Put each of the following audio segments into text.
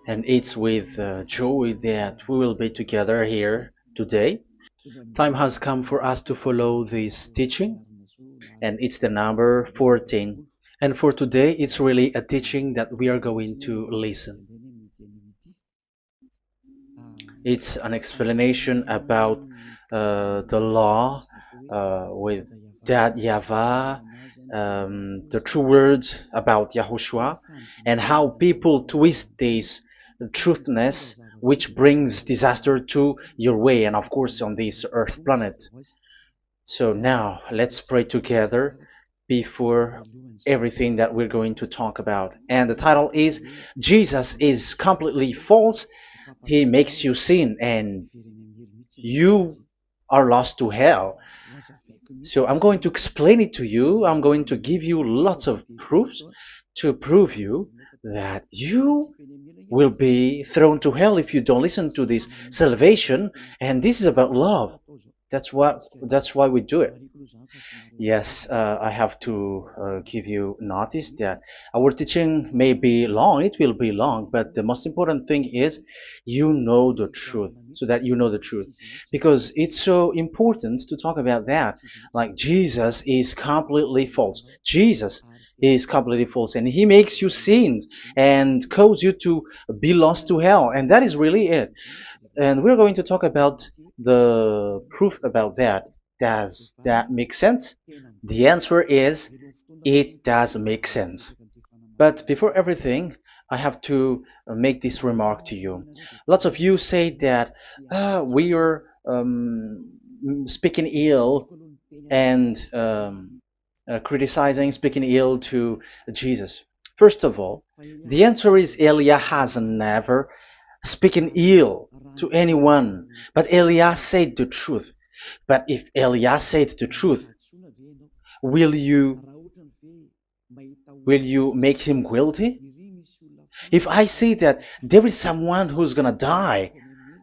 And it's with joy that we will be together here today. Time has come for us to follow this teaching, and it's the number 14. And for today, it's really a teaching that we are going to listen. It's an explanation about the law with that YAHVAH, the true words about YAHOSHUAH, and how people twist this truthness which brings disaster to your way and of course on this earth planet. So now let's pray together before everything that we're going to talk about. And the title is Jesus is completely false. He makes you sin and you are lost to hell. So I'm going to explain it to you. I'm going to give you lots of proofs to prove you that you will be thrown to hell if you don't listen to this salvation. And this is about love. That's why we do it. Yes, I have to give you notice that our teaching may be long, it will be long, but the most important thing is you know the truth, so that you know the truth. Because it's so important to talk about that. Like Jesus is completely false. Jesus is completely false, and he makes you sin and cause you to be lost to hell, and that is really it. And we're going to talk about the proof about that. Does that make sense? The answer is it does make sense. But before everything, I have to make this remark to you. Lots of you say that we are speaking ill and criticizing, speaking ill to Jesus. First of all, the answer is Elia has never speaking ill to anyone, but Elia said the truth. But if Elia said the truth, will you make him guilty? If I say that there is someone who's gonna die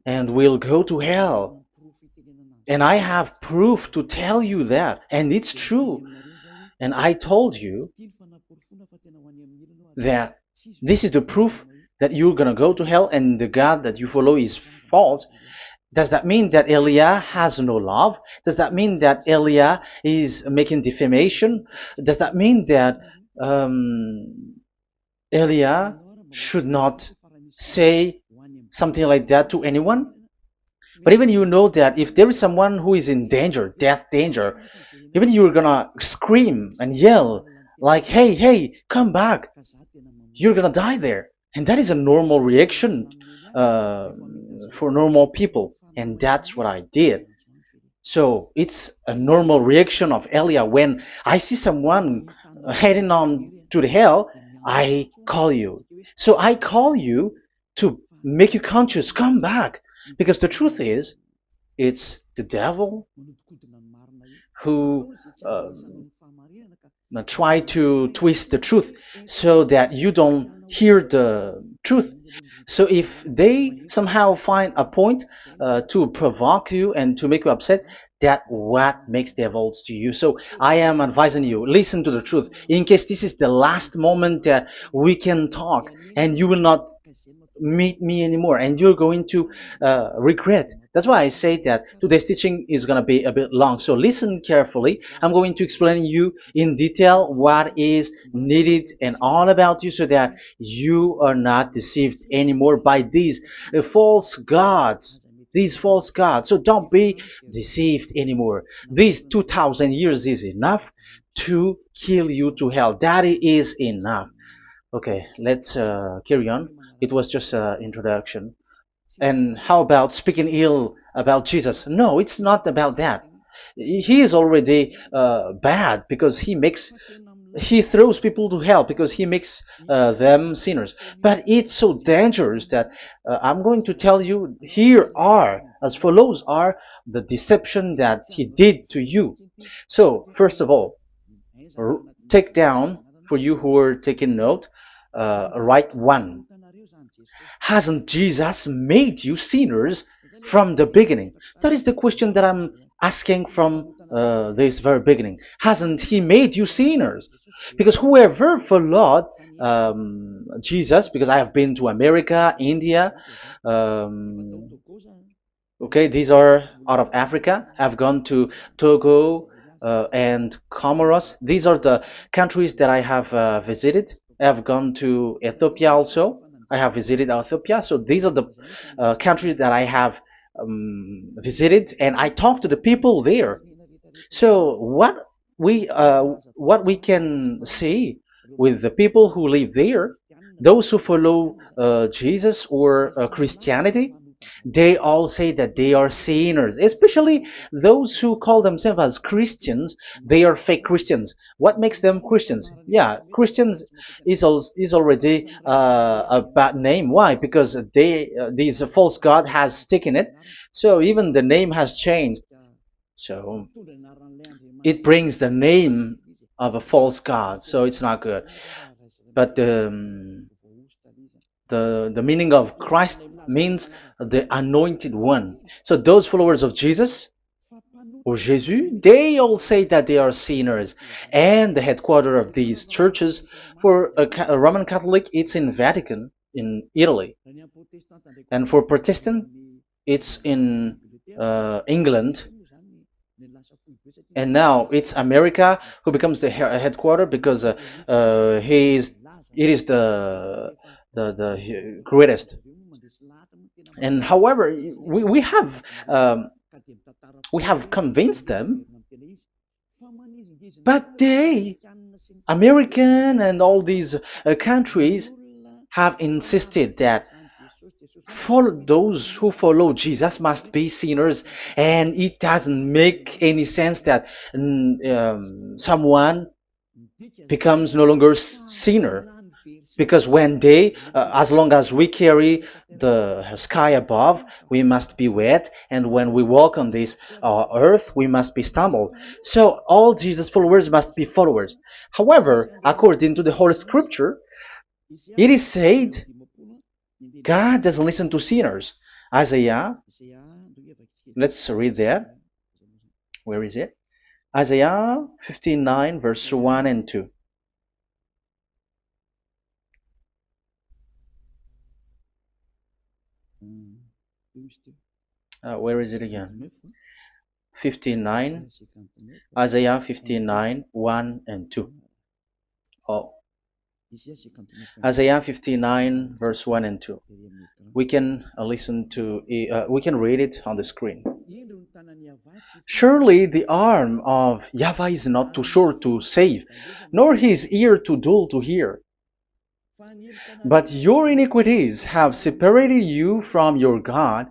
and will go to hell, and I have proof to tell you that, and it's true, and I told you that this is the proof that you're gonna go to hell and the God that you follow is false, does that mean that Elia has no love? Does that mean that Elia is making defamation? Does that mean that um, Elia should not say something like that to anyone? But even you know that if there is someone who is in danger, death danger, even you're gonna scream and yell like, hey, hey, come back. You're gonna die there. And that is a normal reaction uh, for normal people. And that's what I did. So it's a normal reaction of Elia. When I see someone heading on to the hell, I call you. So I call you to make you conscious, come back. Because the truth is, it's the devil who try to twist the truth so that you don't hear the truth. So if they somehow find a point to provoke you and to make you upset, that what makes devils to you. So I am advising you, listen to the truth. In case this is the last moment that we can talk and you will not meet me anymore and you're going to regret. That's why I say that today's teaching is going to be a bit long, so listen carefully. I'm going to explain you in detail what is needed and all about you so that you are not deceived anymore by these false gods, these false gods. So don't be deceived anymore. These 2000 years is enough to kill you to hell. That is enough. Okay, let's carry on. It was just an introduction. And how about speaking ill about Jesus? No, it's not about that. He is already bad because he throws people to hell because he makes them sinners. But it's so dangerous that I'm going to tell you here are as follows are the deception that he did to you. So first of all, take down for you who are taking note. Write one. Hasn't Jesus made you sinners from the beginning? That is the question that I'm asking from this very beginning. Hasn't he made you sinners? Because whoever followed Jesus, because I have been to America, India. Um, okay, these are out of Africa. I've gone to Togo and Comoros. These are the countries that I have visited. I have gone to Ethiopia also. I have visited Ethiopia. So these are the countries that I have visited, and I talked to the people there. So what we can see with the people who live there, those who follow Jesus or Christianity, they all say that they are sinners, especially those who call themselves as Christians. They are fake Christians. What makes them Christians? Yeah, Christians is already a bad name. Why? Because these false god has taken it. So even the name has changed. So it brings the name of a false god. So it's not good. But the meaning of Christ means the anointed one. So those followers of Jesus or Jesus, they all say that they are sinners. And the headquarters of these churches for a Roman Catholic, it's in Vatican in Italy, and for Protestant, it's in England. And now it's America who becomes the headquarter because he is it is the greatest. And however, we have convinced them, but they, American and all these countries, have insisted that those who follow Jesus must be sinners, and it doesn't make any sense that someone becomes no longer sinner, because when they, as long as we carry the sky above, we must be wet, and when we walk on this earth, we must be stumbled. So all Jesus followers must be followers. However, according to the Holy Scripture, it is said God doesn't listen to sinners. Isaiah, let's read that. Where is it? Isaiah 59, verse 1 and 2. Where is it again? 59, Isaiah 59, 1 and 2. Oh, Isaiah 59, verse 1 and 2. We can we can read it on the screen. Surely the arm of Yahweh is not too short to save, nor his ear too dull to hear. But your iniquities have separated you from your God.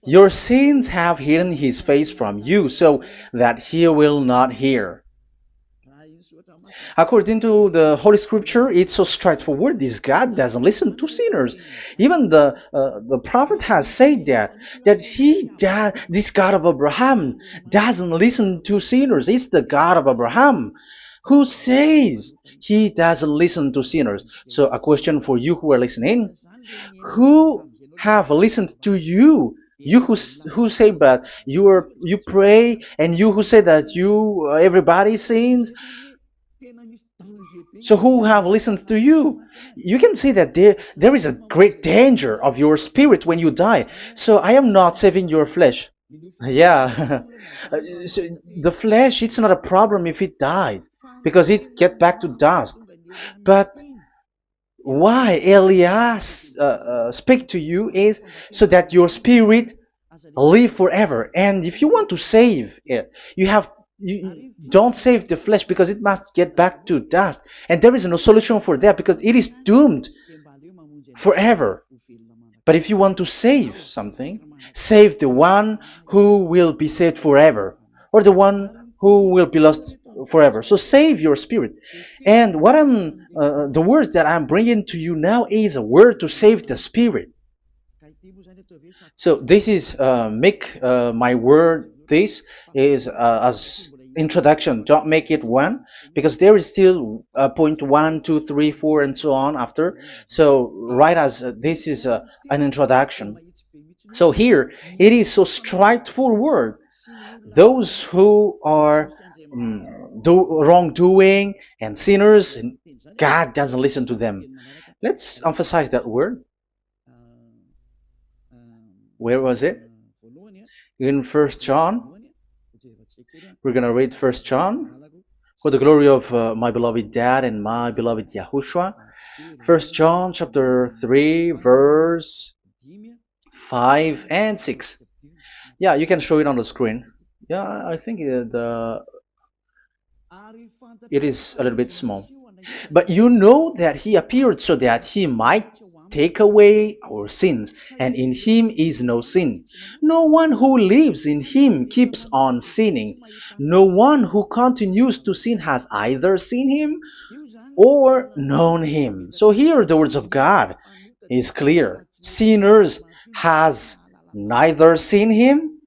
Your sins have hidden his face from you, so that he will not hear. According to the Holy Scripture, it's so straightforward. This God doesn't listen to sinners. Even the prophet has said that this God of Abraham doesn't listen to sinners. It's the God of Abraham who says he doesn't listen to sinners. So a question for you who are listening: who have listened to you? You who say that you pray, and you who say that you everybody sins. So who have listened to you? You can see that there is a great danger of your spirit when you die. So I am not saving your flesh. Yeah. So the flesh, it's not a problem if it dies, because it get back to dust. But why Elias speak to you is so that your spirit live forever. And if you want to save it, you don't save the flesh, because it must get back to dust, and there is no solution for that because it is doomed forever. But if you want to save something, save the one who will be saved forever, or the one who will be lost forever. So save your spirit. And the words that I'm bringing to you now is a word to save the spirit. So this is make my word. This is as introduction. Don't make it one, because there is still point 1, 2, 3, 4, and so on after. So write as this is an introduction. So here it is so straightforward. Those who are wrongdoing and sinners, and God doesn't listen to them. Let's emphasize that word. Where was it? In First John. We're gonna read First John. For the glory of my beloved Dad and my beloved Yahushua. First John chapter 3 verse 5 and 6. Yeah, you can show it on the screen. Yeah, I think it is a little bit small. But you know that he appeared so that he might take away our sins, and in him is no sin. No one who lives in him keeps on sinning. No one who continues to sin has either seen him or known him. So here the words of God is clear. Sinners has neither seen him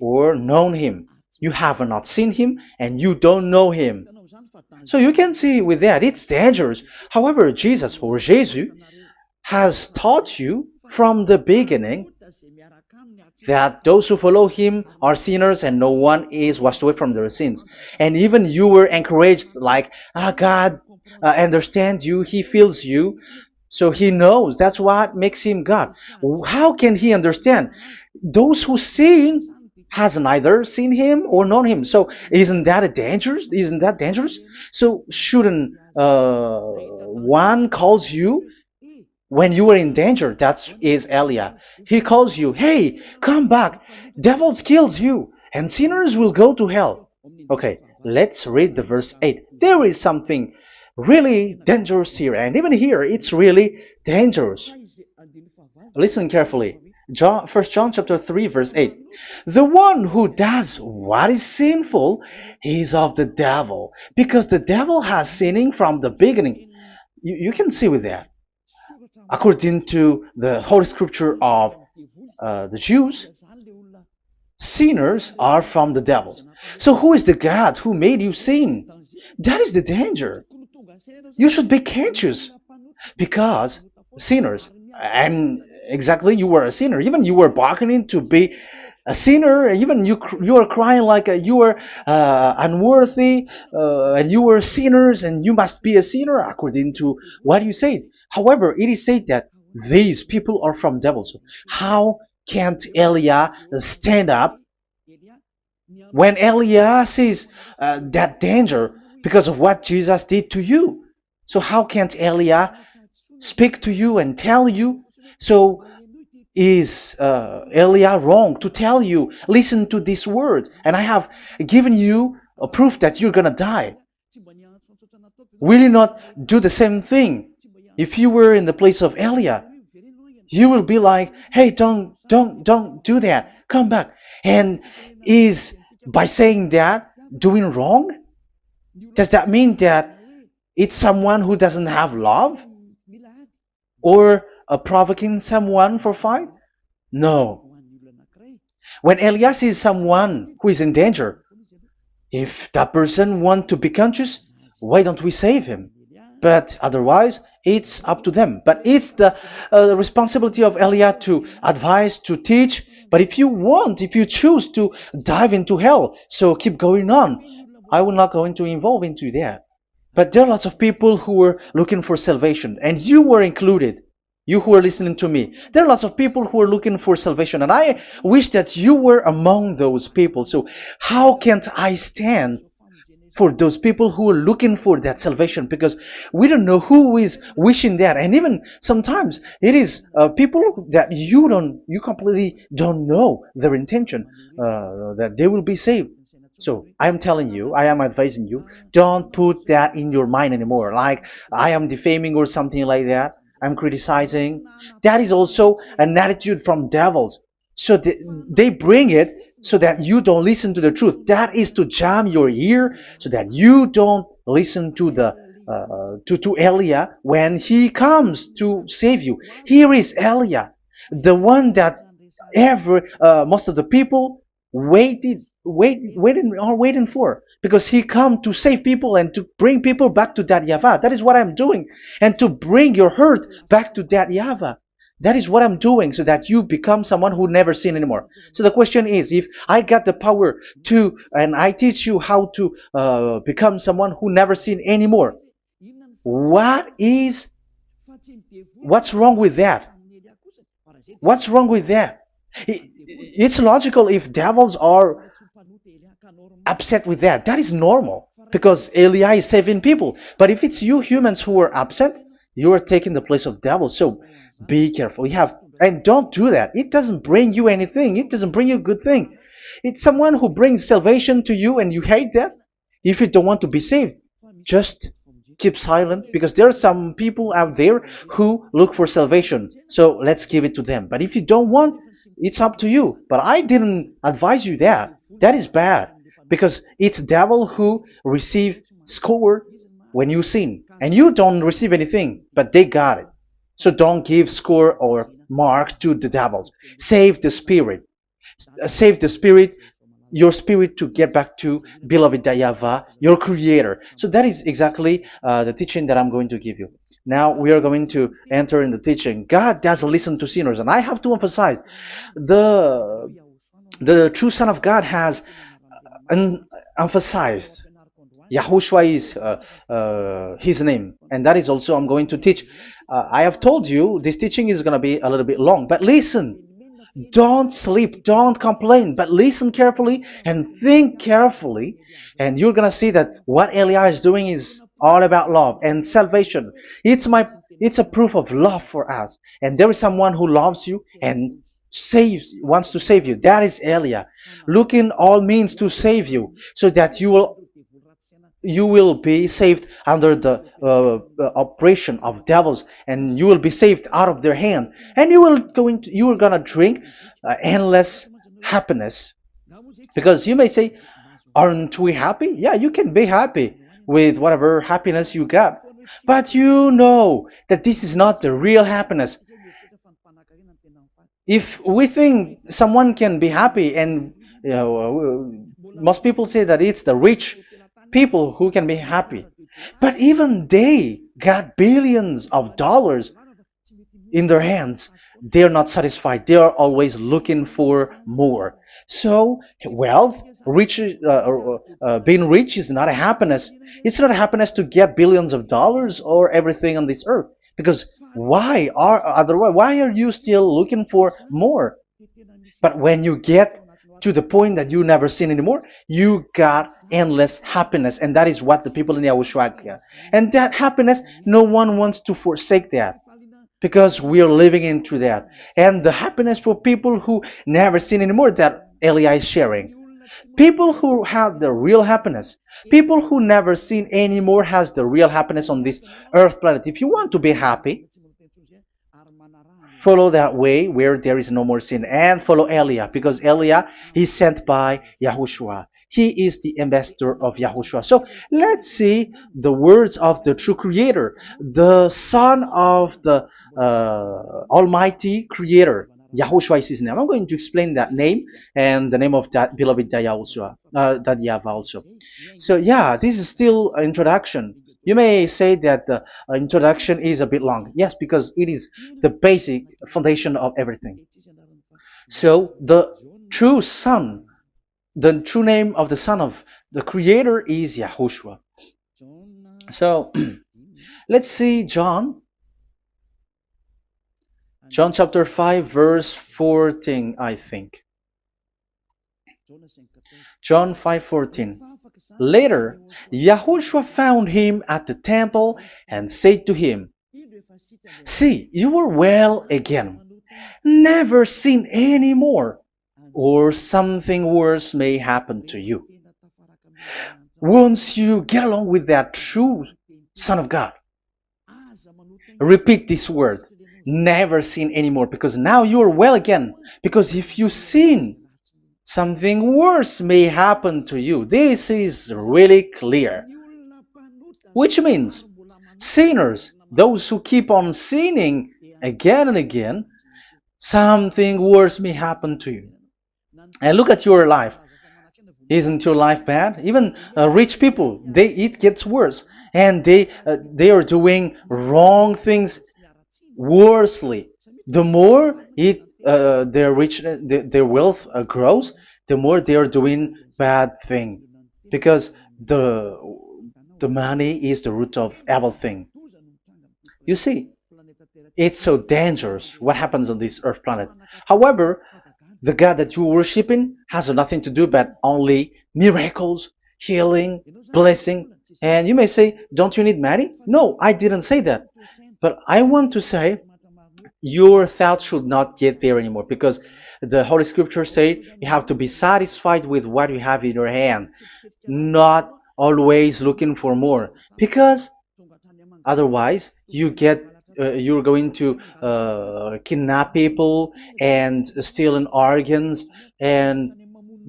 or known him. You have not seen him and you don't know him. So you can see with that it's dangerous. However, Jesus or Jesus has taught you from the beginning that those who follow him are sinners and no one is washed away from their sins. And even you were encouraged like, God understands you, he feels you, so he knows. That's what makes him God. How can he understand? Those who sin has neither seen him or known him. So isn't that a dangerous? Isn't that dangerous? So shouldn't one calls you when you are in danger? That is Elia. He calls you, hey, come back. Devils kills you, and sinners will go to hell. Okay, let's read the verse 8. There is something really dangerous here, and even here it's really dangerous. Listen carefully. First John chapter 3 verse 8. The one who does what is sinful is of the devil, because the devil has sinning from the beginning. You can see with that. According to the Holy Scripture of the Jews, sinners are from the devils. So who is the God who made you sin? That is the danger. You should be conscious, because sinners, and exactly you were a sinner, even you were bargaining to be a sinner, even you are crying like you were unworthy, and you were sinners and you must be a sinner according to what you said. However, it is said that these people are from devils. How can't Elia stand up when Elia sees that danger because of what Jesus did to you? So how can't Elia speak to you and tell you? So is Elia wrong to tell you, listen to this word, and I have given you a proof that you're gonna die? Will you not do the same thing? If you were in the place of Elia, you will be like, hey, don't do that, come back. And is by saying that doing wrong? Does that mean that it's someone who doesn't have love, or provoking someone for fight? No. When Elias sees someone who is in danger, if that person wants to be conscious, why don't we save him? But otherwise, it's up to them. But it's the responsibility of Elia to advise, to teach. But if you choose to dive into hell, so keep going on. I will not go into involve into that. But there are lots of people who were looking for salvation, and you were included. You who are listening to me, there are lots of people who are looking for salvation, and I wish that you were among those people. So how can't I stand for those people who are looking for that salvation? Because we don't know who is wishing that, and even sometimes it is people that you completely don't know their intention that they will be saved. So I am telling you, I am advising you, don't put that in your mind anymore, like I am defaming or something like that. I'm criticizing. That is also an attitude from devils. So they bring it so that you don't listen to the truth. That is to jam your ear so that you don't listen to the to Elia when he comes to save you. Here is Elia, the one that most of the people waiting for, because he come to save people and to bring people back to that YAHVAH. That is what I'm doing, and to bring your hurt back to that YAHVAH. That is what I'm doing so that you become someone who never sin anymore. So the question is, if I got the power to, and I teach you how to become someone who never sin anymore, what is, what's wrong with that? What's wrong with that? It's logical if devils are upset with that. That is normal because Eli is saving people. But if it's you humans who are upset, you are taking the place of devils. So be careful. You have, and don't do that. It doesn't bring you anything. It doesn't bring you a good thing. It's someone who brings salvation to you and you hate that. If you don't want to be saved, just keep silent because there are some people out there who look for salvation. So let's give it to them. But if you don't want, it's up to you. But I didn't advise you that. That is bad because it's devil who receive score when you sin and you don't receive anything, but they got it. So don't give score or mark to the devils. Save the spirit. Save the spirit, your spirit, to get back to beloved Yahvah, your creator. So that is exactly the teaching that I'm going to give you. Now we are going to enter in the teaching. God doesn't listen to sinners, and I have to emphasize the the true Son of God has emphasized. Yahushua is his name, and that is also I'm going to teach. I have told you this teaching is going to be a little bit long, but listen. Don't sleep, don't complain, but listen carefully and think carefully, and you're gonna see that what Eli is doing is all about love and salvation. It's a proof of love for us, and there is someone who loves you and wants to save you. That is Elia, looking all means to save you, so that you will be saved under the oppression of devils, and you will be saved out of their hand, and you are gonna drink endless happiness. Because you may say, aren't we happy? Yeah, you can be happy with whatever happiness you got, but you know that this is not the real happiness. If we think someone can be happy, and most people say that it's the rich people who can be happy, but even they got billions of dollars in their hands, they're not satisfied. They are always looking for more. So wealth, being rich is not a happiness. It's not a happiness to get billions of dollars or everything on this earth. Because why are you still looking for more? But when you get to the point that you never sin anymore, you got endless happiness, and that is what the people in YAHOSHUAH get. And that happiness, no one wants to forsake that because we are living into that. And the happiness for people who never sin anymore that Elia is sharing. People who have the real happiness, people who never sin anymore has the real happiness on this earth planet. If you want to be happy, follow that way where there is no more sin, and follow Elia, because Elia is sent by Yahushua. He is the ambassador of Yahushua. So let's see the words of the true creator, the son of the almighty creator. Yahushua is his name. I'm going to explain that name and the name of that beloved Yahushua, that Yahvah also. So yeah, this is still an introduction. You may say that the introduction is a bit long. Yes, because it is the basic foundation of everything. So the true son, the true name of the son of the creator is Yahushua. So let's see John chapter 5 verse 14, I think. John 5:14. Later, Yahushua found him at the temple and said to him, "See, you are well again. Never sin any more, or something worse may happen to you." Once you get along with that true Son of God, repeat this word. Never sin anymore, because now you are well again. Because if you sin, something worse may happen to you. This is really clear. Which means sinners, those who keep on sinning again and again, something worse may happen to you. And look at your life. Isn't your life bad? Even rich people, it gets worse, and they are doing wrong things worsely. The more their rich, their wealth grows, the more they are doing bad thing, because the the money is the root of everything. You see, it's so dangerous what happens on this earth planet. However, the God that you're worshiping has nothing to do but only miracles, healing, blessing. And you may say, don't you need money? No, I didn't say that. But I want to say your thoughts should not get there anymore, because the Holy Scriptures say you have to be satisfied with what you have in your hand, not always looking for more, because otherwise you're going to kidnap people and stealing organs and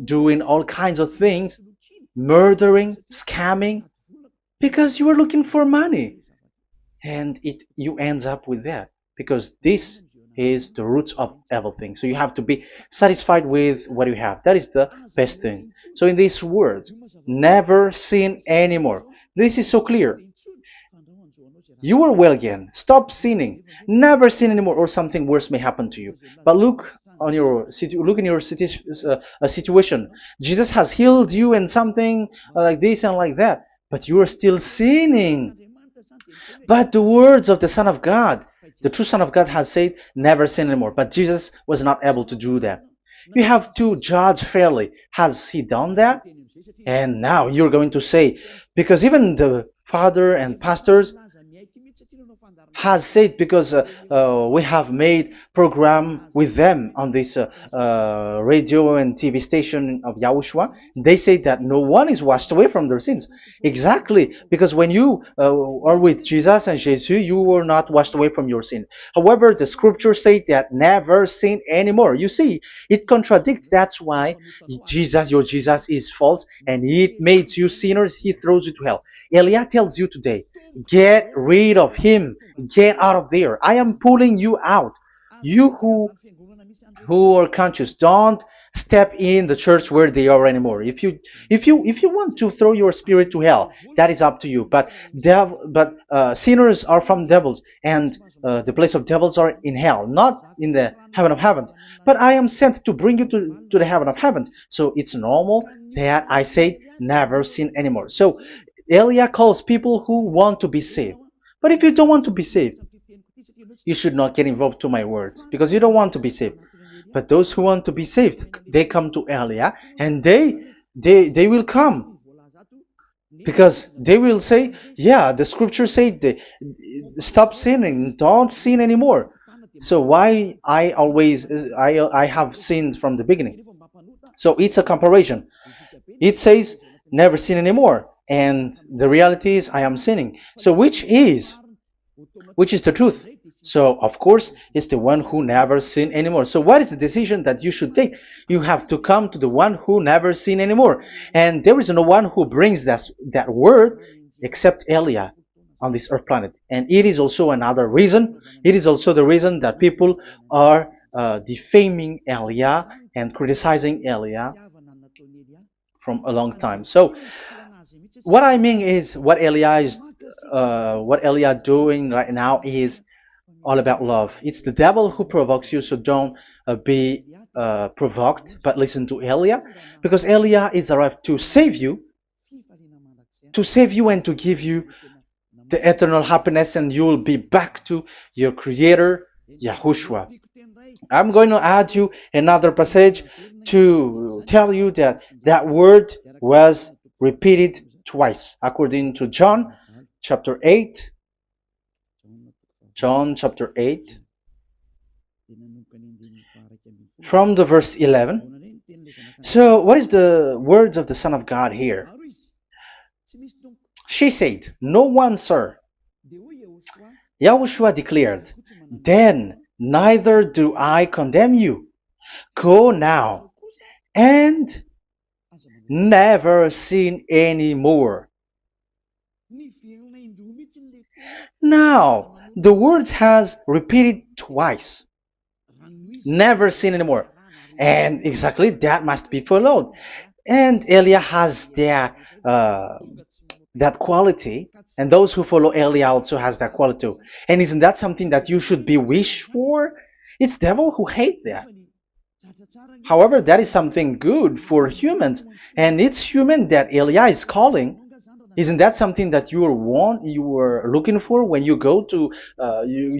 doing all kinds of things, murdering, scamming, because you are looking for money, and it you ends up with that, because this is the roots of everything. So you have to be satisfied with what you have. That is the best thing. So in these words, never sin anymore. This is so clear. You are well again. Stop sinning. Never sin anymore, or something worse may happen to you. But look in your situation. Jesus has healed you and something like this and like that, but you are still sinning. But the words of the Son of God, the true Son of God, has said, never sin anymore. But Jesus was not able to do that. You have to judge fairly. Has he done that? And now you're going to say, because even the father and pastors has said, because we have made program with them on this radio and TV station of Yahushua, they say that no one is washed away from their sins. Exactly, because when you are with Jesus and Jesus, you are not washed away from your sin. However, the scriptures say that never sin anymore. You see, it contradicts. That's why your Jesus is false, and it makes you sinners. He throws you to hell. Elia tells you today, get rid of him. Get out of there. I am pulling you out. You who are conscious, don't step in the church where they are anymore. If you want to throw your spirit to hell, that is up to you. But sinners are from devils, and the place of devils are in hell, not in the heaven of heavens. But I am sent to bring you to the heaven of heavens. So it's normal that I say never sin anymore. So Elia calls people who want to be saved. But if you don't want to be saved, you should not get involved to my words, because you don't want to be saved. But those who want to be saved, they come to Elia, and they will come, because they will say, yeah, the scriptures say they, stop sinning, don't sin anymore. So why I have sinned from the beginning? So it's a comparison. It says never sin anymore, and the reality is I am sinning. So which is the truth? So of course it's the one who never sin anymore. So what is the decision that you should take? You have to come to the one who never sin anymore, and there is no one who brings that word except Elia on this earth planet. And it is also another reason. It is also the reason that people are defaming Elia and criticizing Elia from a long time. So what I mean is what Elia doing right now is all about love. It's the devil who provokes you, so don't be provoked, but listen to Elia, because Elia is arrived to save you and to give you the eternal happiness, and you will be back to your Creator, Yahushua. I'm going to add you another passage to tell you that that word was repeated twice, according to John chapter 8. John chapter 8, from the verse 11. So, what is the words of the Son of God here? She said, no one, sir. Yahushua declared, then neither do I condemn you. Go now and never sin any more. Now, the words has repeated twice. Never sin anymore. And exactly that must be followed. And Elia has that quality, and those who follow Elia also has that quality too. And isn't that something that you should be wish for? It's devil who hate that. However, that is something good for humans, and it's human that Elia is calling. Isn't that something that you were looking for when you go to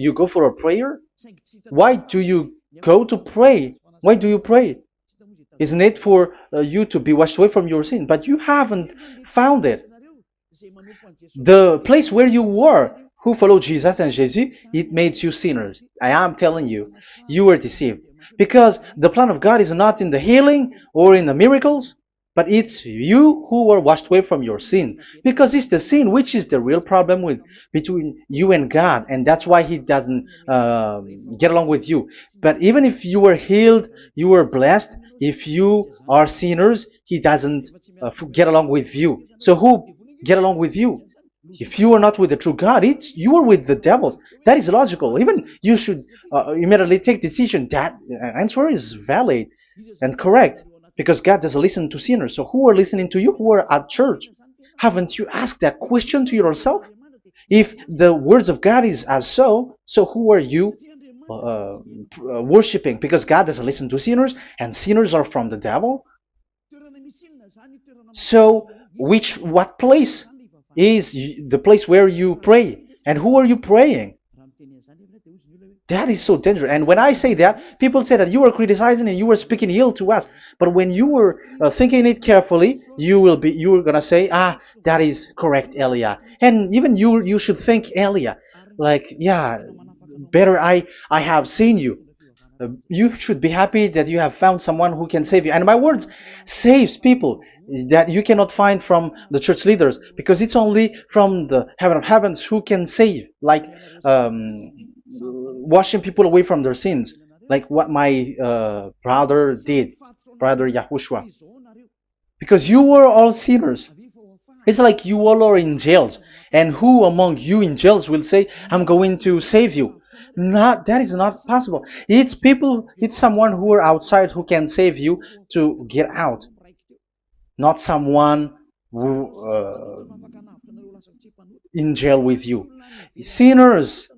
you go for a prayer? Why do you go to pray? Why do you pray? Isn't it for you to be washed away from your sin? But you haven't found it. The place where you were, who followed Jesus and Jesus, it made you sinners. I am telling you, you were deceived. Because the plan of God is not in the healing or in the miracles, but it's you who were washed away from your sin. Because it's the sin which is the real problem with between you and God, and that's why He doesn't get along with you. But even if you were healed, you were blessed. If you are sinners, He doesn't get along with you. So who get along with you? If you are not with the true God, it's you are with the devil. That is logical. Even you should immediately take decision. That answer is valid and correct because God doesn't listen to sinners. So who are listening to you? Who are at church? Haven't you asked that question to yourself? If the words of God is as so who are you worshiping? Because God doesn't listen to sinners, and sinners are from the devil. So what place is the place where you pray, and who are you praying? That is so dangerous. And when I say that, people say that you were criticizing and you were speaking ill to us. But when you were thinking it carefully, you were gonna say, that is correct, Elia. And even you should think, Elia, like, yeah, better I have seen you. You should be happy that you have found someone who can save you. And my words saves people that you cannot find from the church leaders, because it's only from the heaven of heavens who can save, like washing people away from their sins, like what my brother did, brother Yahushua. Because you were all sinners. It's like you all are in jails, and who among you in jails will say, I'm going to save you? Not that is not possible. It's people, it's someone who are outside who can save you to get out, not someone who in jail with you. Sinners,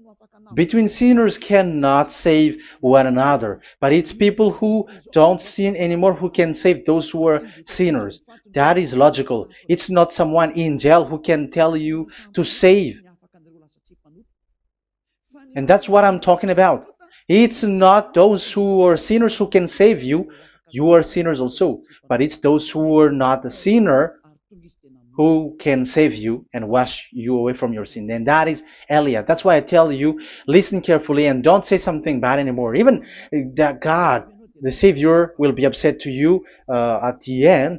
between sinners cannot save one another, but it's people who don't sin anymore who can save those who are sinners. That is logical. It's not someone in jail who can tell you to save. And that's what I'm talking about. It's not those who are sinners who can save you. You are sinners also. But it's those who are not a sinner who can save you and wash you away from your sin. And that is Elia. That's why I tell you, listen carefully and don't say something bad anymore. Even that God, the Savior, will be upset to you at the end.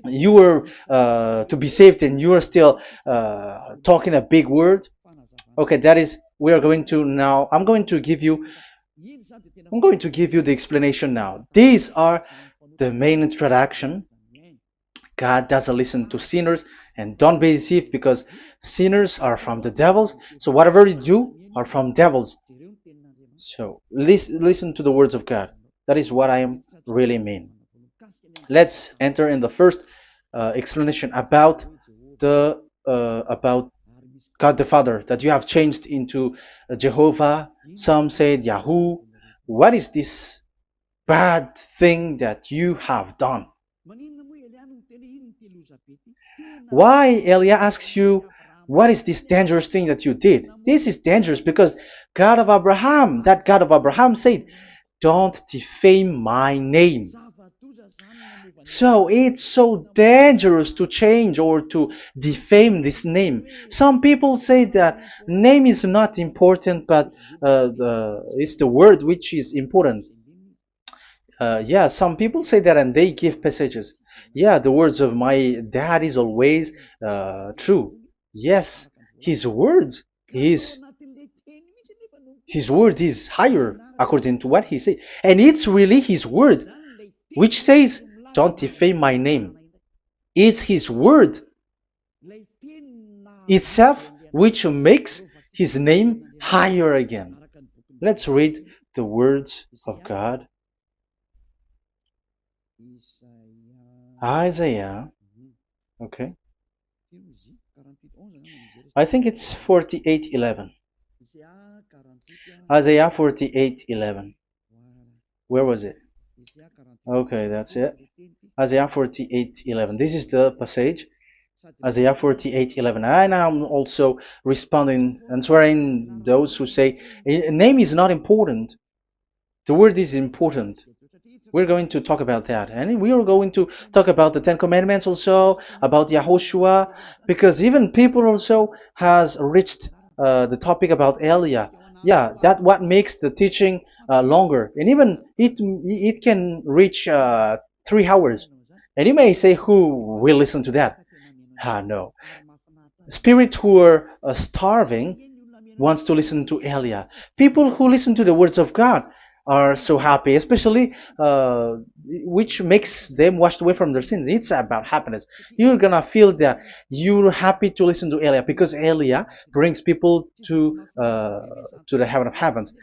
You were to be saved and you are still talking a big word. Okay, that is, we are going to now, I'm going to give you the explanation now. These are the main introduction. God doesn't listen to sinners, and don't be deceived because sinners are from the devils. So whatever you do are from devils. So listen to the words of God. That is what I am really mean. Let's enter in the first explanation about about God the Father, that you have changed into Jehovah. Some said Yahoo. What is this bad thing that you have done? Why Elia asks you, what is this dangerous thing that you did? This is dangerous because God of Abraham, that God of Abraham said, don't defame my name. So it's so dangerous to change or to defame this name. Some people say that name is not important, but it's the word which is important. Yeah, some people say that and they give passages. Yeah, the words of my dad is always true. Yes, his words his word is higher according to what he said. And it's really his word which says, don't defame my name. It's his word itself which makes his name higher again. Let's read the words of God. Isaiah, okay. I think it's 48:11. Isaiah 48:11. Where was it? Okay, that's it. Isaiah 48:11. This is the passage. Isaiah 48:11. And I'm also responding, answering those who say a name is not important. The word is important. We're going to talk about that. And we are going to talk about the Ten Commandments also, about Yahushua, because even people also has reached the topic about Elia. Yeah, that what makes the teaching longer. And even it can reach 3 hours. And you may say, who will listen to that? Ah, no. Spirits who are starving wants to listen to Elia. People who listen to the words of God are so happy, especially which makes them washed away from their sins. It's about happiness. You're gonna feel that you're happy to listen to Elia because Elia brings people to the heaven of heavens.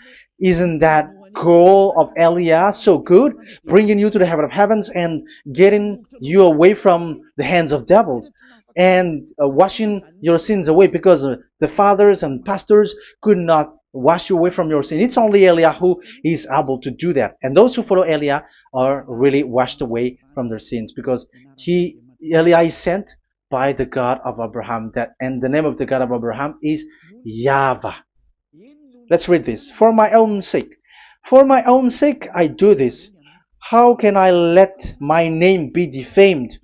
Isn't that goal of Elia so good, bringing you to the heaven of heavens and getting you away from the hands of devils? And washing your sins away because the fathers and pastors could not wash you away from your sin. It's only Elia who is able to do that. And those who follow Elia are really washed away from their sins because Elia is sent by the God of Abraham. And the name of the God of Abraham is YAHVAH. Let's read this. For my own sake. For my own sake I do this. How can I let my name be defamed?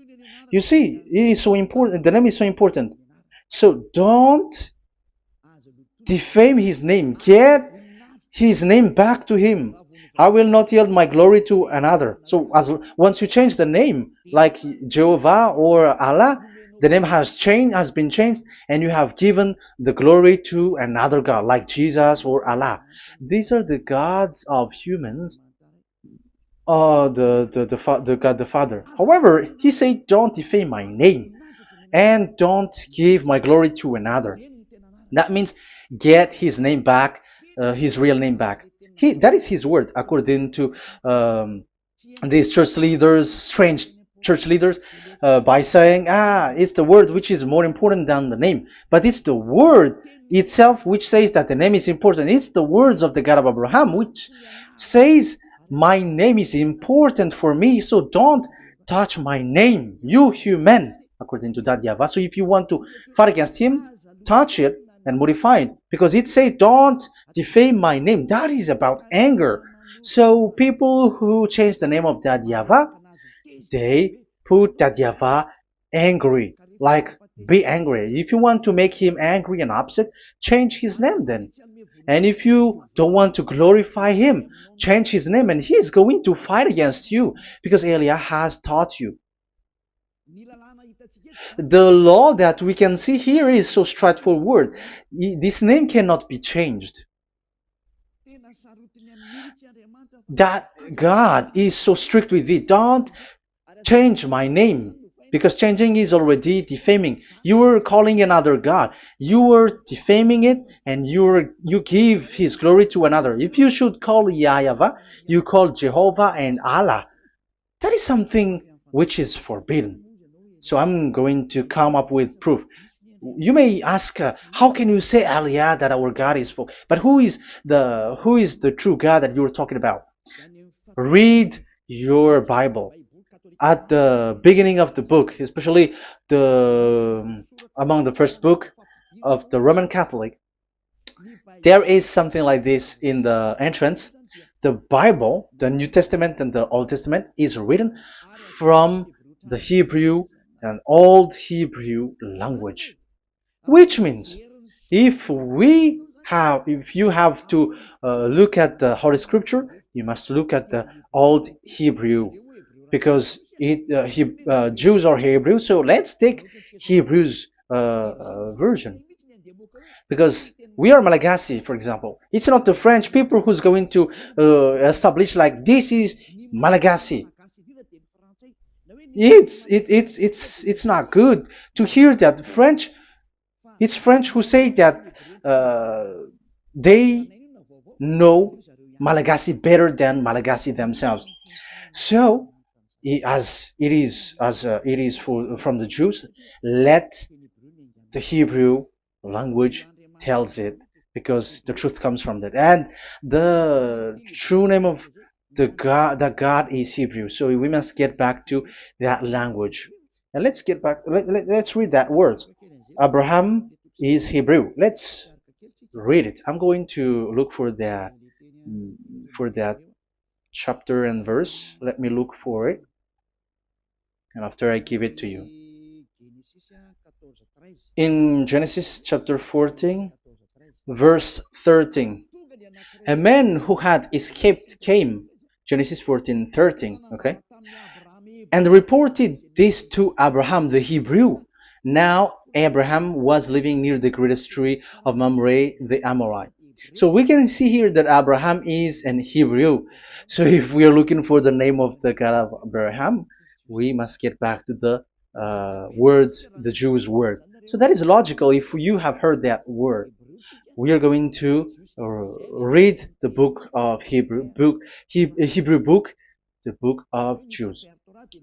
You see, it is so important. The name is so important. So don't defame his name. Get his name back to him. I will not yield my glory to another. So once you change the name, like Jehovah or Allah, the name has been changed, and you have given the glory to another God, like Jesus or Allah. These are the gods of humans, the God the Father. However, he said, "Don't defame my name, and don't give my glory to another." That means get his name back, his real name back. That is his word, according to these church leaders, strange church leaders, by saying, it's the word which is more important than the name. But it's the word itself which says that the name is important. It's the words of the God of Abraham which says, my name is important for me, so don't touch my name, you human, according to that YAHVAH. So if you want to fight against him, touch it and modify it, because it says don't defame my name. That is about anger. So people who change the name of that YAHVAH, they put that YAHVAH angry, like be angry. If you want to make him angry and upset, change his name then. And if you don't want to glorify him, change his name, and he is going to fight against you, because Elia has taught you. The law that we can see here is so straightforward. This name cannot be changed. That God is so strict with it. Don't change my name, because changing is already defaming. You are calling another God. You are defaming it, and you give his glory to another. If you should call YAHVAH, you call Jehovah and Allah. That is something which is forbidden. So I'm going to come up with proof. You may ask, how can you say Aliyah that our God is full? But who is the true God that you're talking about? Read your Bible. At the beginning of the book, especially among the first book of the Roman Catholic, there is something like this in the entrance. The Bible, the New Testament and the Old Testament, is written from the Hebrew and Old Hebrew language, which means if you have to look at the Holy Scripture, you must look at the Old Hebrew, because Jews are Hebrew. So let's take Hebrew's version, because we are Malagasy, for example. It's not the French people who's going to establish like this is Malagasy. It's not good to hear that French. It's French who say that they know Malagasy better than Malagasy themselves. So, it is from the Jews, let the Hebrew language tells it, because the truth comes from that. And the true name of that God is Hebrew. So we must get back to that language. And let's get back. Let's read that word. Abraham is Hebrew. Let's read it. I'm going to look mm, for that chapter and verse. Let me look for it, and after I give it to you. In Genesis chapter 14, verse 13, a man who had escaped came, Genesis 14:13, okay, and reported this to Abraham the Hebrew. Now Abraham was living near the greatest tree of Mamre the Amorite. So we can see here that Abraham is an Hebrew. So if we are looking for the name of the God of Abraham, we must get back to the word, the Jewish word. So that is logical. If you have heard that word, we are going to read the book of Hebrew book, the book of Jews.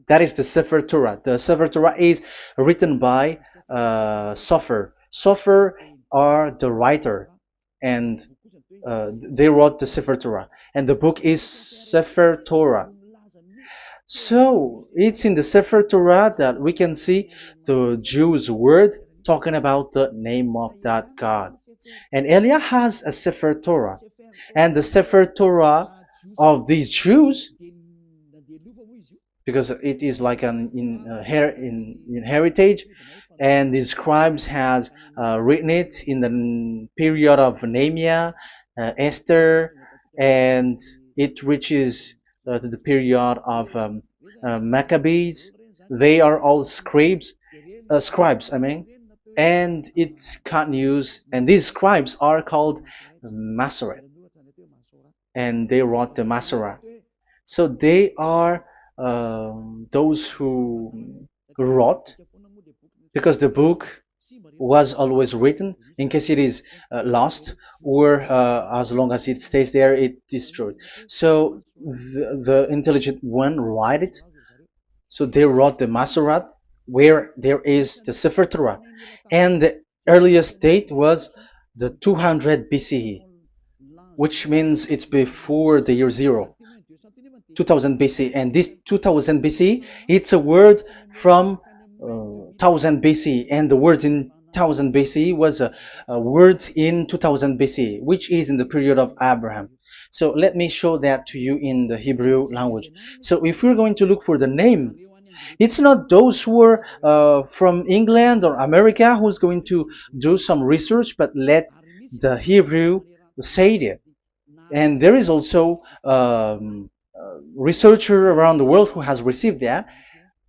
That is the Sefer Torah. The Sefer Torah is written by Sofer. Sofer are the writer, and they wrote the Sefer Torah, and the book is Sefer Torah. So it's in the Sefer Torah that we can see the Jews' word talking about the name of that God. And Elia has a Sefer Torah, and the Sefer Torah of these Jews, because it is like an in heritage, and the scribes has written it in the period of Nehemiah, Esther, and it reaches to the period of Maccabees. They are all scribes, I mean, and it continues, and these scribes are called Masoret, and they wrote the Masorah. So they are those who wrote, because the book was always written in case it is lost, or as long as it stays there, it destroyed. So the intelligent one write it. So they wrote the Masorat, where there is the Sefer Torah, and the earliest date was the 200 BCE, which means it's before the year zero. 2000 BC, and this 2000 BC, it's a word from 1000 BC, and the word in 1000 BC was a word in 2000 BC, which is in the period of Abraham. So let me show that to you in the Hebrew language. So if we're going to look for the name, it's not those who are from England or America who's going to do some research, but let the Hebrew say it. And there is also researcher around the world who has received that,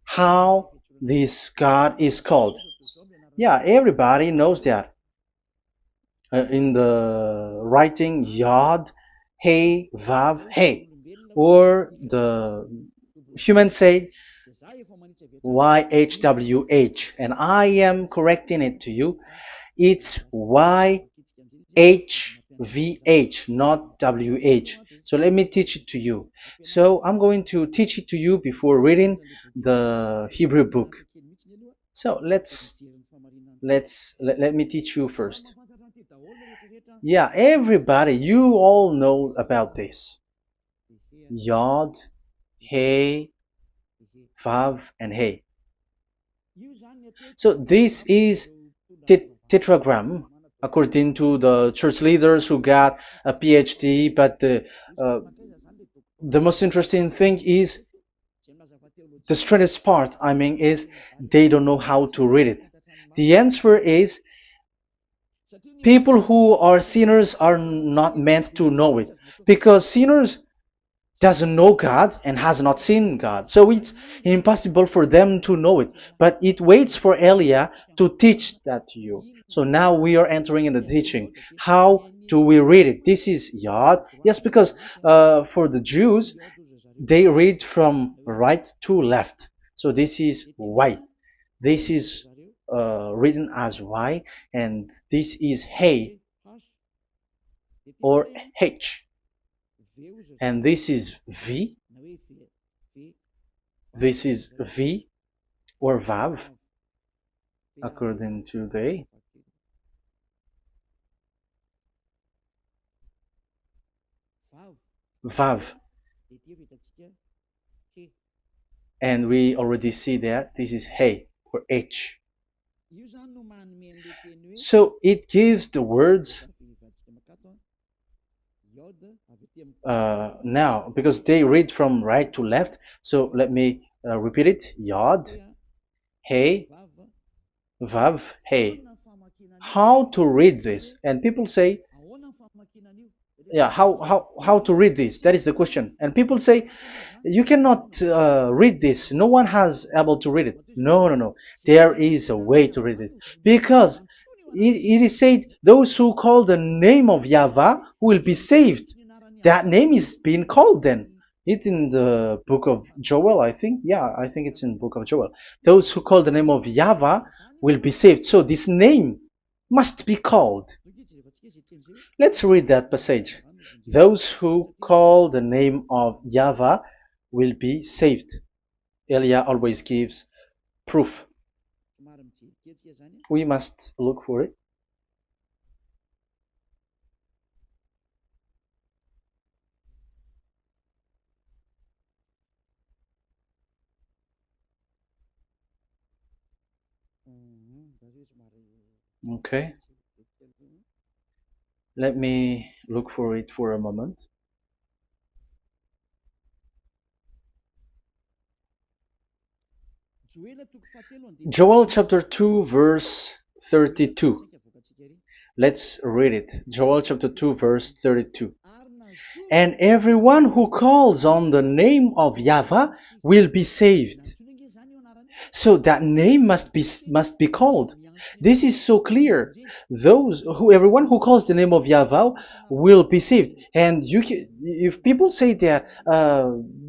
how this God is called. Yeah, everybody knows that. In the writing Yod, Hey, Vav, Hey, or the human say YHWH, and I am correcting it to you. It's YHVH, not WH. So let me teach it to you. So I'm going to teach it to you before reading the Hebrew book. So let me teach you first. Yeah, everybody, you all know about this. Yod, Hey, Vav, and Hey. So this is tetragram, according to the church leaders who got a PhD. But the most interesting thing is, the strangest part, I mean, is they don't know how to read it. The answer is, people who are sinners are not meant to know it, because sinners doesn't know God and has not seen God. So it's impossible for them to know it. But it waits for Elia to teach that to you. So now we are entering in the teaching. How do we read it? This is Yod. Yes, because for the Jews, they read from right to left. So this is Y. This is written as Y, and this is Hey or H. And this is V. This is V or Vav, according to the Vav. And we already see that this is He or H. So it gives the words now because they read from right to left. So let me repeat it. Yod, He, Vav, He. How to read this? And people say, yeah, how to read this? That is the question. And people say, you cannot read this. No one has able to read it. No, no, no. There is a way to read this because it is said, those who call the name of Yahweh will be saved. That name is being called then. It's in the book of Joel, I think. Yeah, I think it's in the book of Joel. Those who call the name of Yahweh will be saved. So this name must be called. Let's read that passage. Those who call the name of Yahweh will be saved. Elia always gives proof. We must look for it. Okay. Let me look for it for a moment. Joel chapter 2 verse 32. Let's read it. Joel chapter 2 verse 32. And everyone who calls on the name of Yahweh will be saved. So that name must be called. This is so clear. Everyone who calls the name of Yahweh will be saved. And if people say that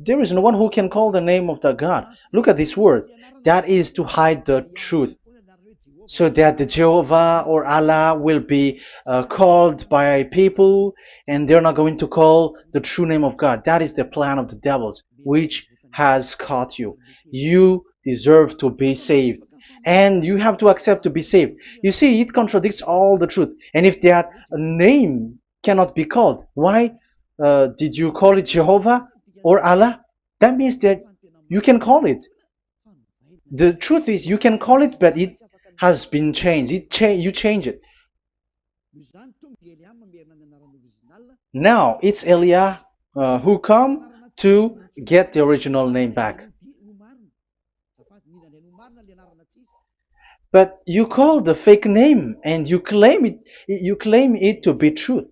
there is no one who can call the name of the God, look at this word. That is to hide the truth, so that the Jehovah or Allah will be called by people, and they're not going to call the true name of God. That is the plan of the devils, which has caught you. You deserve to be saved, and you have to accept to be saved. You see, it contradicts all the truth. And if that name cannot be called, why did you call it Jehovah or Allah? That means that you can call it. The truth is, you can call it, but it has been changed. You change it. Now it's Elia who come to get the original name back. But you call the fake name and you claim it to be truth.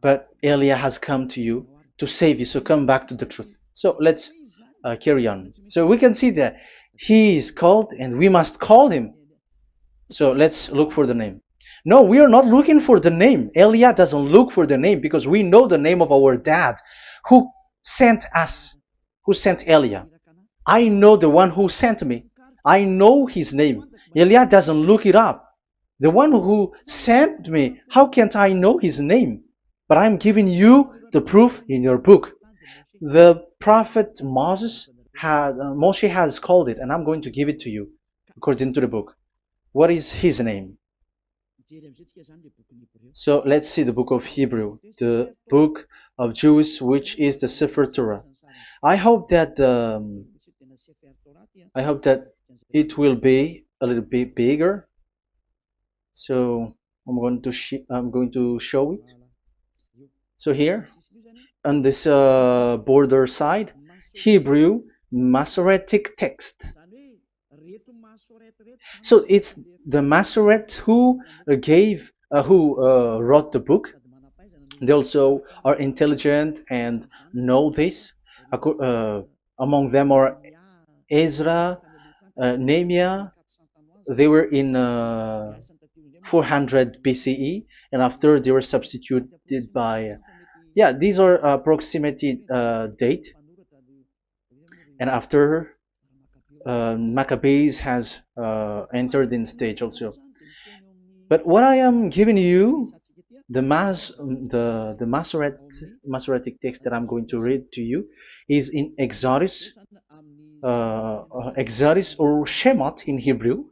But Elia has come to you to save you, so come back to the truth. So let's carry on. So we can see that he is called and we must call him. So let's look for the name. No, we are not looking for the name. Elia doesn't look for the name because we know the name of our dad who sent us, who sent Elia. I know the one who sent me. I know his name. Elia doesn't look it up. The one who sent me, how can't I know his name? But I'm giving you the proof in your book. The prophet Moshe has called it, and I'm going to give it to you according to the book. What is his name? So let's see the book of Hebrew, the book of Jews, which is the Sefer Torah. I hope that it will be a little bit bigger. So I'm going to show it. So here on this border side, Hebrew Masoretic text. So it's the Masoret who wrote the book. They also are intelligent and know this. Among them are Ezra, Nehemiah. They were in 400 BCE, and after they were substituted by, these are approximated date. And after Maccabees has entered in stage also. But what I am giving you, the Masoretic text that I'm going to read to you is in Exodus or Shemot in Hebrew.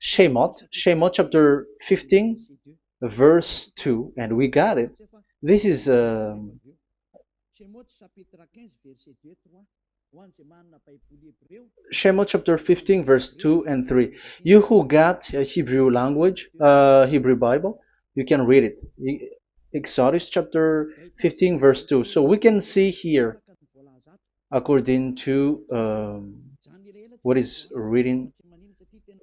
Shemot chapter 15 verse 2, and we got it. This is Shemot chapter 15, verse 2 and 3. You who got a Hebrew language, Hebrew Bible, you can read it. Exodus chapter 15, verse 2. So we can see here, according to what is reading.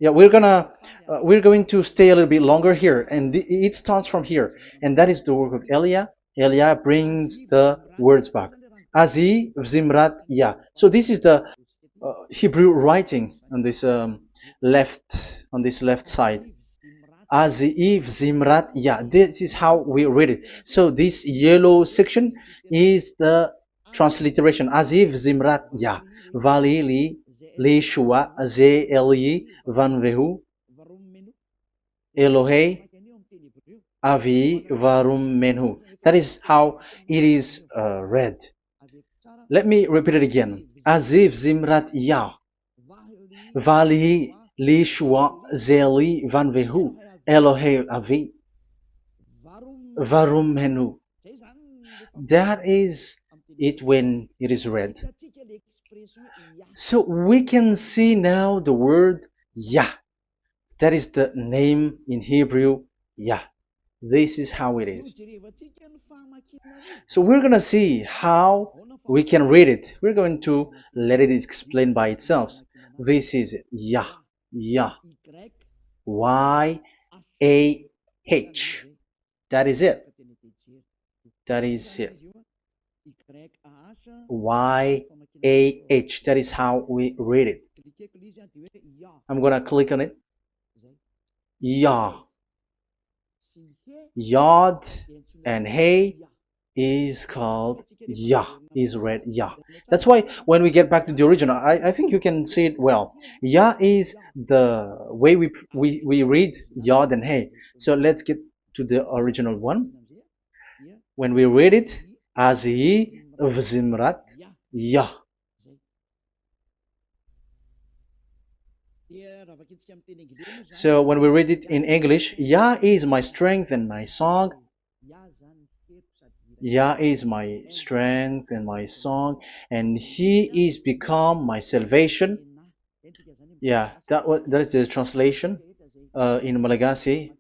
Yeah, we're going to stay a little bit longer here, and it starts from here, and that is the work of Eliah. Eliah brings the words back. Azi Zimrat Ya. So this is the Hebrew writing on this left side. Aziv Zimrat Ya. This is how we read it. So this yellow section is the transliteration. Aziv Zimrat Ya. Vali li shua ze eli van vehu Elohei avi varum menhu. That is how it is read. Let me repeat it again. Aziv Zimrat Ya. Vali li shua ze eli van vehu Elohei avi varum menhu. That is it when it is read. So we can see now the word Yah. That is the name in Hebrew, Yah. This is how it is. So we're going to see how we can read it. We're going to let it explain by itself. This is it. Yah. Yah. Y-A-H. That is it. That is it. Y-A-H. That is how we read it. I'm going to click on it. Yah. Yod and Hey is called Yah, is read Yah. That's why when we get back to the original, I think you can see it well. Yah is the way we read Yod and Hey. So let's get to the original one. When we read it, Azi Vzimrat Yah. So when we read it in English, Yah is my strength and my song. Yah is my strength and my song, and He is become my salvation. Yeah, that is the translation in Malagasy.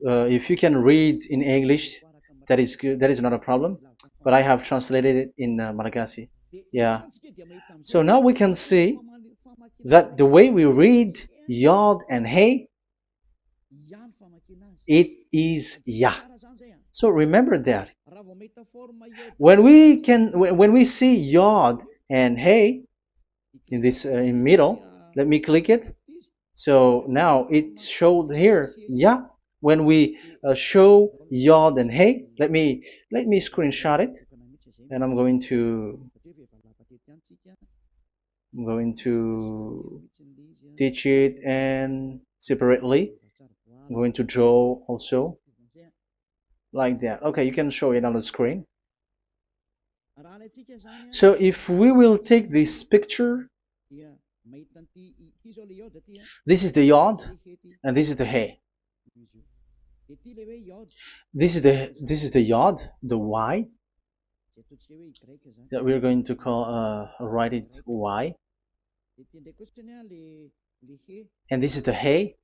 If you can read in English, that is good. That is not a problem. But I have translated it in Malagasy. Yeah. So now we can see that the way we read Yod and Hey, it is Yah. So remember that. When we see Yod and Hey in this in middle, let me click it. So now it showed here Yah. When we show Yod and Hey, let me screenshot it, and I'm going to teach it and separately. I'm going to draw also like that. Okay, you can show it on the screen. So if we will take this picture, this is the Yod and this is the Hey. This is the Yod, the Y, that we're going to call write it Y. And this is the Hey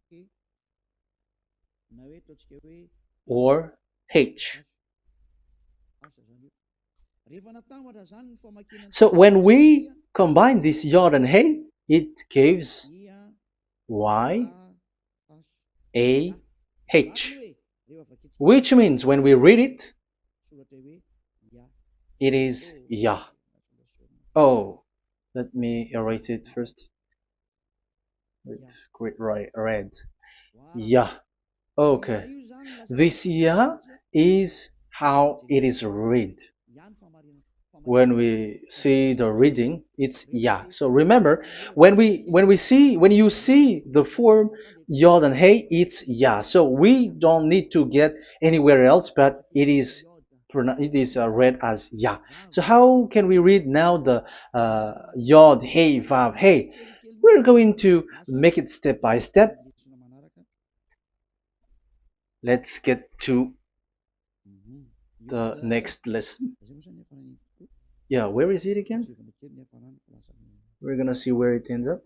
or H. So when we combine this Yod and Hey, it gives Y A H, which means when we read it, it is Yah. Oh, let me erase it first with great red. Yah. Okay. This Yah is how it is read. When we see the reading, it's Yah. So remember, when you see the form Yod and Hey, it's Yah. So we don't need to get anywhere else, but it is read as Yah. So how can we read now the Yod, Hey, Vav, Hey? We're going to make it step by step. Let's get to the next lesson. Yeah, where is it again? We're gonna see where it ends up.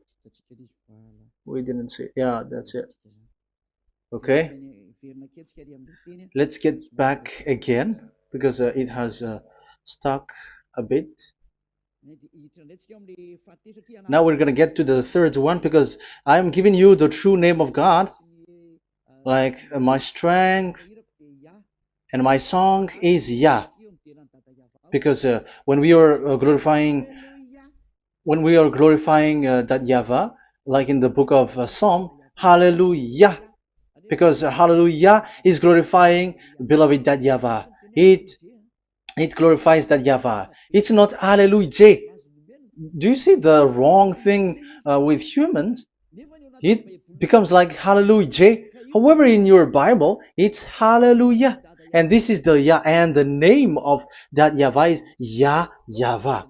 We didn't see. Yeah, that's it. Okay, let's get back again because it has stuck a bit. Now we're gonna get to the third one because I'm giving you the true name of God, like my strength and my song is Yah, because when we are glorifying that Yahvah, like in the book of Psalm, Hallelujah, because Hallelujah is glorifying beloved that Yahvah. It glorifies that Yahvah. It's not Hallelujah. Do you see the wrong thing with humans? It becomes like Hallelujah. However, in your Bible, it's Hallelujah. And this is the Yah, and the name of that Yahvah is Yahvah.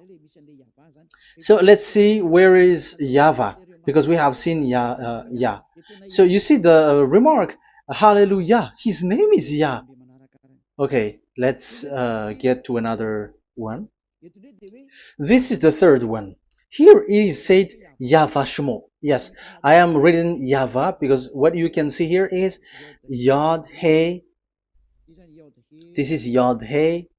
So let's see where is Yahvah, because we have seen Yah. So you see the remark, Hallelujah. His name is Yah. Okay, let's get to another one. This is the third one. Here it is said YAHVAH. Yes, I am reading Yahvah because what you can see here is Yod Hey. This is Yod Hey.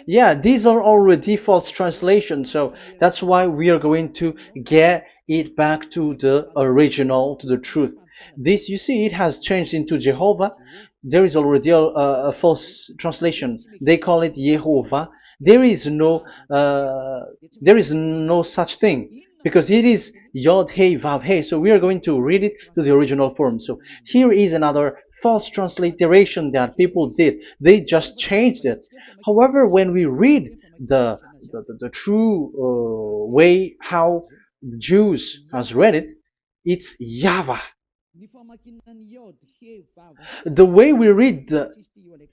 Yeah, these are already false translations, so that's why we are going to get it back to the original, to the truth. This, you see, it has changed into Jehovah. There is already a false translation. They call it Yehovah. There is no, uh, there is no such thing because it is Yod Hey Vav Hey. So we are going to read it to the original form. So here is another false transliteration that people did. They just changed it. However, when we read the true way how the Jews has read it, it's Yahvah. The way we read the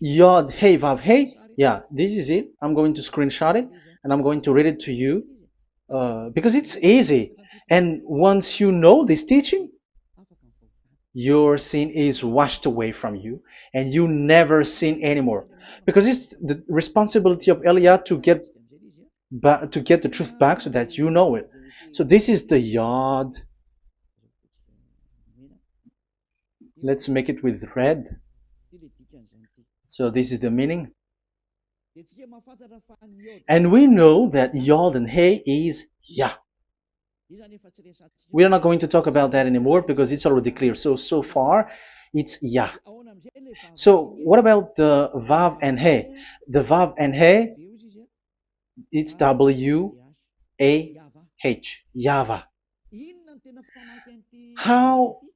Yod Hey Vav Hey, yeah, this is it. I'm going to screenshot it and I'm going to read it to you because it's easy. And once you know this teaching, your sin is washed away from you and you never sin anymore. Because it's the responsibility of Eliah to get the truth back so that you know it. So this is the Yod. Let's make it with red. So this is the meaning. And we know that Yod and Hey is Yah. We are not going to talk about that anymore because it's already clear. So far, it's Yah. So what about the Vav and He? The Vav and He, it's W-A-H, Yahvah.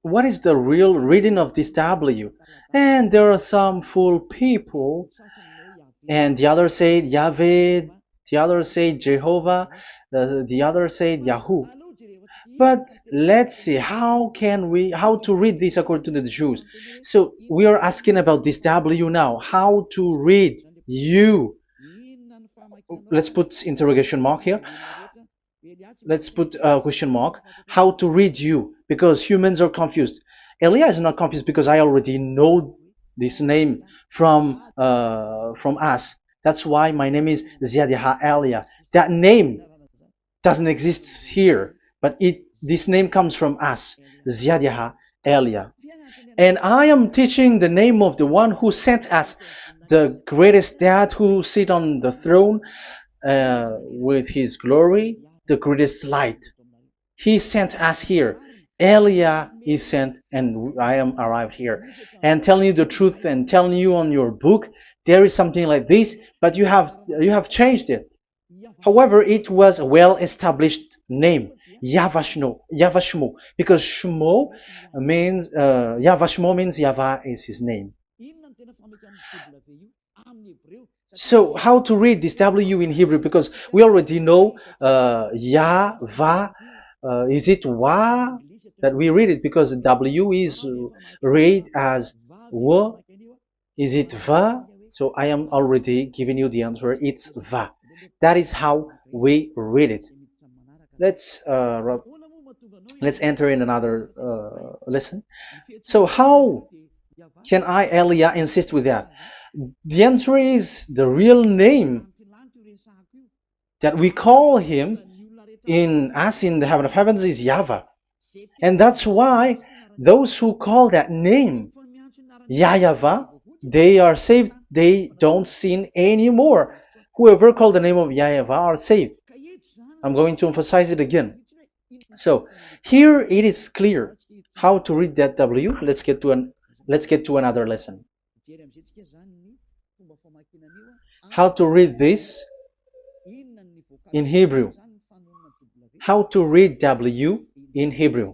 What is the real reading of this W? And there are some fool people, and the others say Yahweh, the others say Jehovah, the others say Yahoo. But let's see how to read this according to the Jews. So we are asking about this W now. How to read you? Let's put interrogation mark here. Let's put a question mark. How to read you? Because humans are confused. Elia is not confused because I already know this name from us. That's why my name is Ziadiha Elia. That name doesn't exist here, but this name comes from us, Ziadiha Elia. And I am teaching the name of the one who sent us, the greatest dad who sit on the throne with his glory, the greatest light. He sent us here. Elia is sent, and I am arrived here. And telling you the truth and telling you on your book, there is something like this, but you have changed it. However, it was a well-established name, YAHVAH, because Shmo means YAHVAH means Yahvah is his name. So how to read this W in Hebrew? Because we already know Yahvah. Is it Wa that we read it? Because W is read as W. Is it Va? So I am already giving you the answer. It's Va. That is how we read it. Let's enter in another lesson. So how can I, Elia, insist with that? The answer is the real name that we call him in as in the heaven of heavens is YAHVAH. And that's why those who call that name YAHVAH, they are saved. They don't sin anymore. Whoever called the name of YAHVAH are saved. I'm going to emphasize it again. So here it is clear how to read that W. Let's get to another lesson. How to read this in Hebrew. How to read W in Hebrew.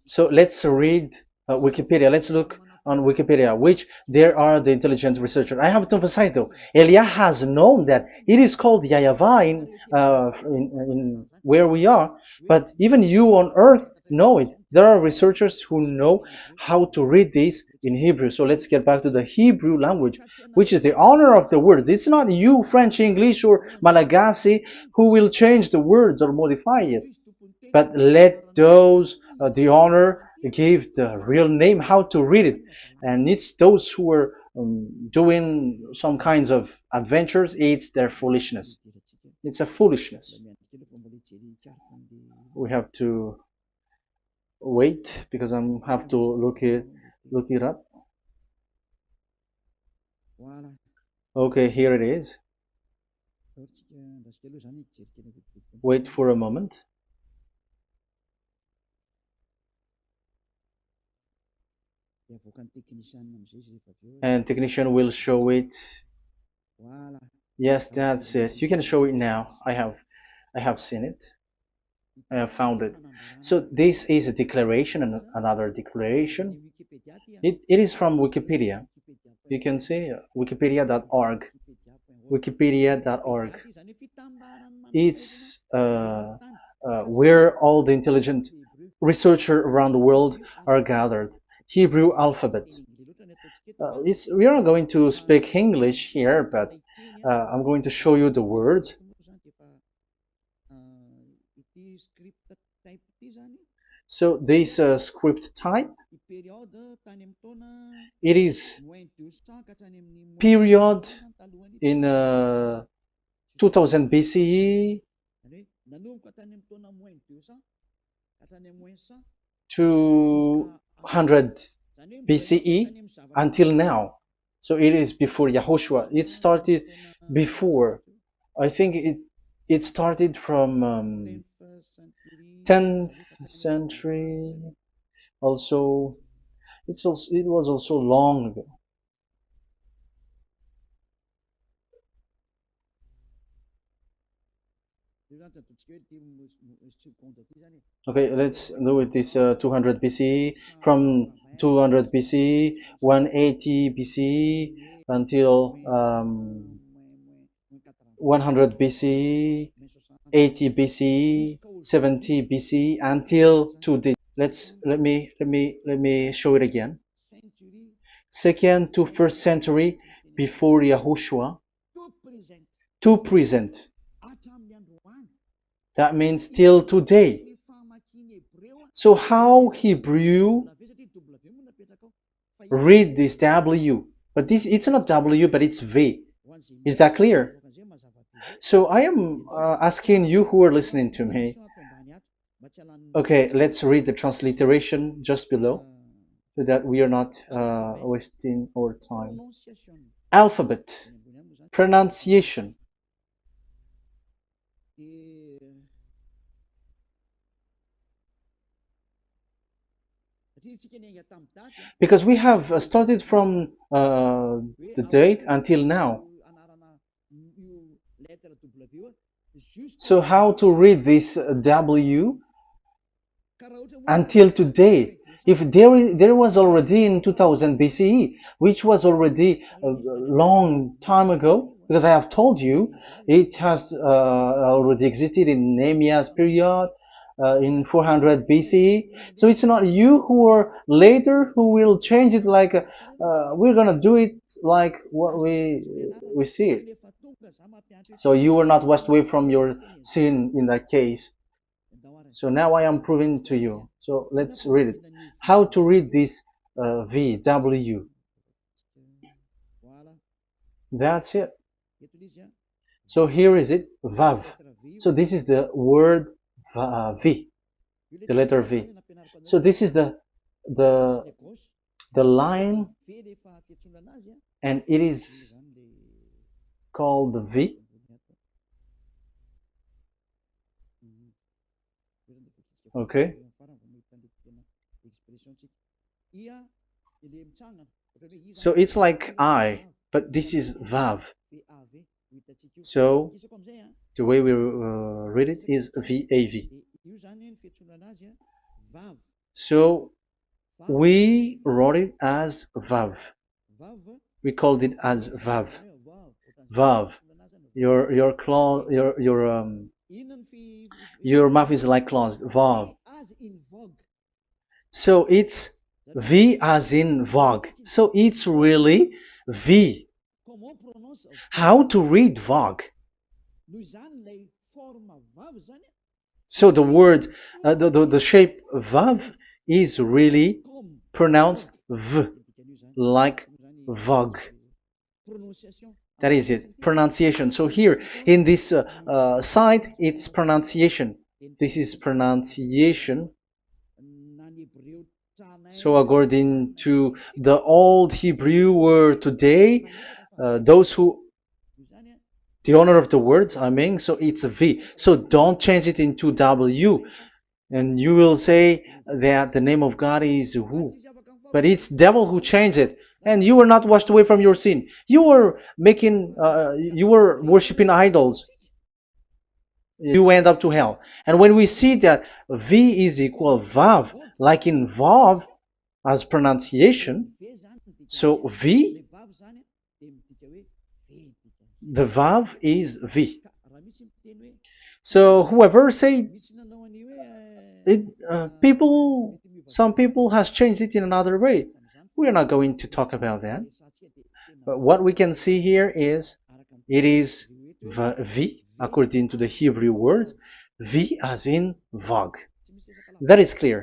So let's read Wikipedia. Let's look on Wikipedia, which there are the intelligent researchers. I have to emphasize though, Elia has known that it is called YAHVAH in where we are, but even you on earth know it. There are researchers who know how to read this in Hebrew. So let's get back to the Hebrew language, which is the honor of the words. It's not you, French, English, or Malagasy, who will change the words or modify it. But let those the honor give the real name how to read it, and it's those who are doing some kinds of adventures. It's their foolishness. It's a foolishness. We have to wait because I have to look it up. Okay, here it is. Wait for a moment. And technician will show it. Yes, that's it. You can show it now. I have seen it. I have found it. So this is a declaration and another declaration. It is from Wikipedia. You can see wikipedia.org. Wikipedia.org. It's where all the intelligent researchers around the world are gathered. Hebrew alphabet. We are not going to speak English here, but I'm going to show you the words. So this script type, it is period in 2000 BCE to 100 BCE until now. So it is before Yahushua. It started before. I think it started from 10th century. Also, it was also long ago. Okay, let's do it this 200 BCE, from 200 BCE, 180 BCE until 100 BCE, 80 BCE, 70 BCE until today. Let me show it again. Second to first century before Yahushua to present. That means till today. So how Hebrew read this W? But it's not W, but it's V. Is that clear? So I am asking you who are listening to me. Okay, let's read the transliteration just below so that we are not wasting our time. Alphabet, pronunciation. Because we have started from the date until now. So how to read this W until today? If there was already in 2000 BCE, which was already a long time ago, because I have told you it has already existed in Nehemiah's period, in 400 BCE. So it's not you who are later who will change it like we're gonna do it like what we see it. So you were not washed away from your sin in that case. So now I am proving to you. So let's read it. How to read this VW? That's it. So here is it, vav. So this is the word V, the letter V. So this is the the line, and it is called V. Okay. So it's like I, but this is vav. So the way we read it is VAV. So we wrote it as vav. We called it as vav. Vav. Your claw, your mouth is like closed. Vav. So it's V as in Vogue. So it's really V. How to read Vogue? So the word, the shape Vav is really pronounced V, like Vogue. That is it, pronunciation. So here in this side, it's pronunciation. This is pronunciation. So according to the old Hebrew word today, those who the owner of the word, I mean, so it's a V. So don't change it into W, and you will say that the name of God is who, but it's devil who changed it. And you were not washed away from your sin. You were you were worshiping idols. You end up to hell. And when we see that V is equal Vav, like in Vav as pronunciation, so V, the Vav is V. So whoever say it, some people has changed it in another way. We are not going to talk about that. But what we can see here is it is V according to the Hebrew word, V as in Vogue. That is clear.